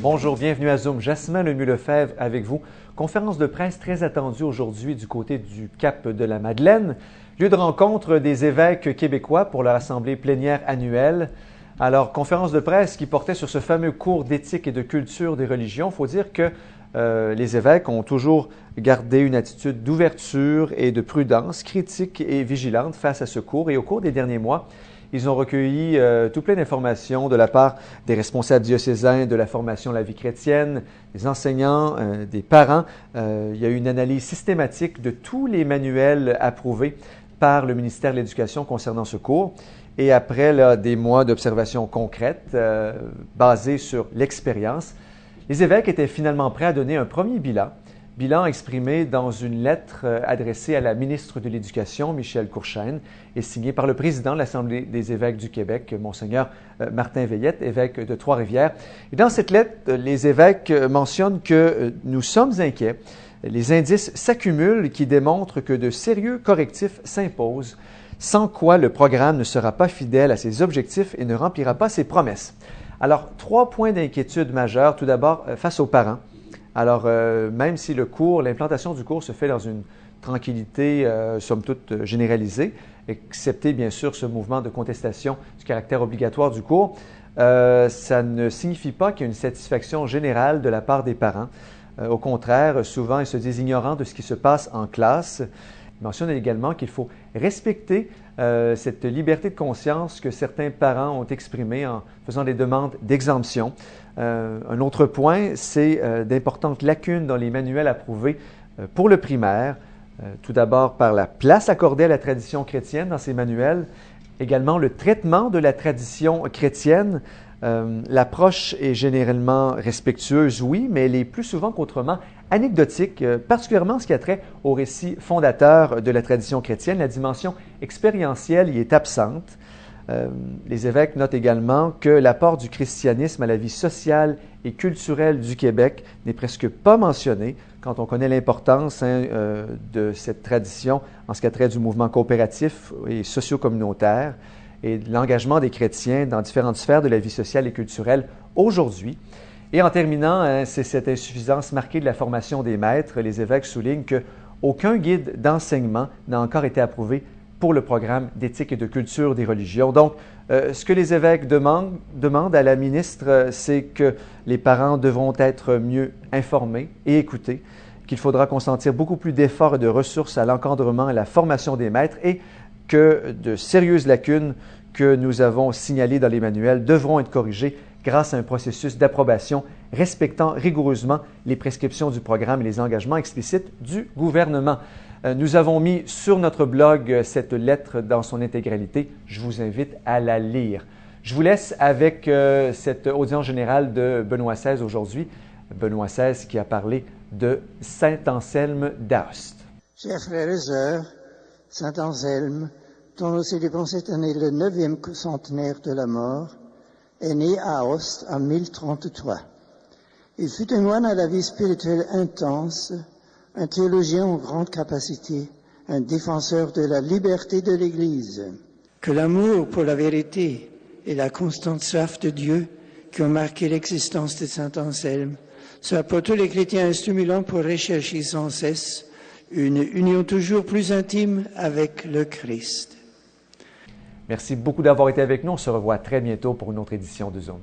Bonjour, bienvenue à Zoom. Jasmin Lemieux-Lefebvre avec vous. Conférence de presse très attendue aujourd'hui du côté du Cap de la Madeleine. Lieu de rencontre des évêques québécois pour leur assemblée plénière annuelle. Alors, conférence de presse qui portait sur ce fameux cours d'éthique et de culture des religions. Il faut dire que les évêques ont toujours gardé une attitude d'ouverture et de prudence, critique et vigilante face à ce cours. Et au cours des derniers mois, ils ont recueilli tout plein d'informations de la part des responsables diocésains de la formation à la vie chrétienne, des enseignants, des parents. Il y a eu une analyse systématique de tous les manuels approuvés par le ministère de l'Éducation concernant ce cours. Et après des mois d'observation concrète basée sur l'expérience, les évêques étaient finalement prêts à donner un premier bilan exprimé dans une lettre adressée à la ministre de l'Éducation, Michèle Courchaine, et signée par le président de l'Assemblée des évêques du Québec, Monseigneur Martin Veillette, évêque de Trois-Rivières. Et dans cette lettre, les évêques mentionnent que nous sommes inquiets. Les indices s'accumulent qui démontrent que de sérieux correctifs s'imposent, sans quoi le programme ne sera pas fidèle à ses objectifs et ne remplira pas ses promesses. Alors, 3 points d'inquiétude majeurs. Tout d'abord, face aux parents. Alors, même si l'implantation du cours se fait dans une tranquillité, somme toute, généralisée, excepté bien sûr ce mouvement de contestation du caractère obligatoire du cours, ça ne signifie pas qu'il y a une satisfaction générale de la part des parents. Au contraire, souvent, ils se disent ignorants de ce qui se passe en classe. Il mentionne également qu'il faut respecter cette liberté de conscience que certains parents ont exprimée en faisant des demandes d'exemption. Un autre point, c'est d'importantes lacunes dans les manuels approuvés pour le primaire. Tout d'abord par la place accordée à la tradition chrétienne dans ces manuels, également le traitement de la tradition chrétienne. L'approche est généralement respectueuse, oui, mais elle est plus souvent qu'autrement anecdotique, particulièrement ce qui a trait au récit fondateur de la tradition chrétienne. La dimension expérientielle y est absente. Les évêques notent également que l'apport du christianisme à la vie sociale et culturelle du Québec n'est presque pas mentionné quand on connaît l'importance de cette tradition en ce qui a trait du mouvement coopératif et socio-communautaire et de l'engagement des chrétiens dans différentes sphères de la vie sociale et culturelle aujourd'hui. Et en terminant, c'est cette insuffisance marquée de la formation des maîtres. Les évêques soulignent qu'aucun guide d'enseignement n'a encore été approuvé pour le programme d'éthique et de culture des religions. Donc, ce que les évêques demandent à la ministre, c'est que les parents devront être mieux informés et écoutés, qu'il faudra consentir beaucoup plus d'efforts et de ressources à l'encadrement et à la formation des maîtres et que de sérieuses lacunes que nous avons signalées dans les manuels devront être corrigées grâce à un processus d'approbation respectant rigoureusement les prescriptions du programme et les engagements explicites du gouvernement. Nous avons mis sur notre blog cette lettre dans son intégralité. Je vous invite à la lire. Je vous laisse avec cette audience générale de Benoît XVI aujourd'hui. Benoît XVI qui a parlé de Saint Anselme d'Aoste. Chers frères et sœurs, Saint Anselme, dont nous célébrons cette année le 9e centenaire de la mort, est né à Aoste en 1033. Il fut un moine à la vie spirituelle intense, un théologien en grande capacité, un défenseur de la liberté de l'Église. Que l'amour pour la vérité et la constante soif de Dieu qui ont marqué l'existence de Saint Anselme soient pour tous les chrétiens un stimulant pour rechercher sans cesse une union toujours plus intime avec le Christ. Merci beaucoup d'avoir été avec nous. On se revoit très bientôt pour une autre édition de Zoom.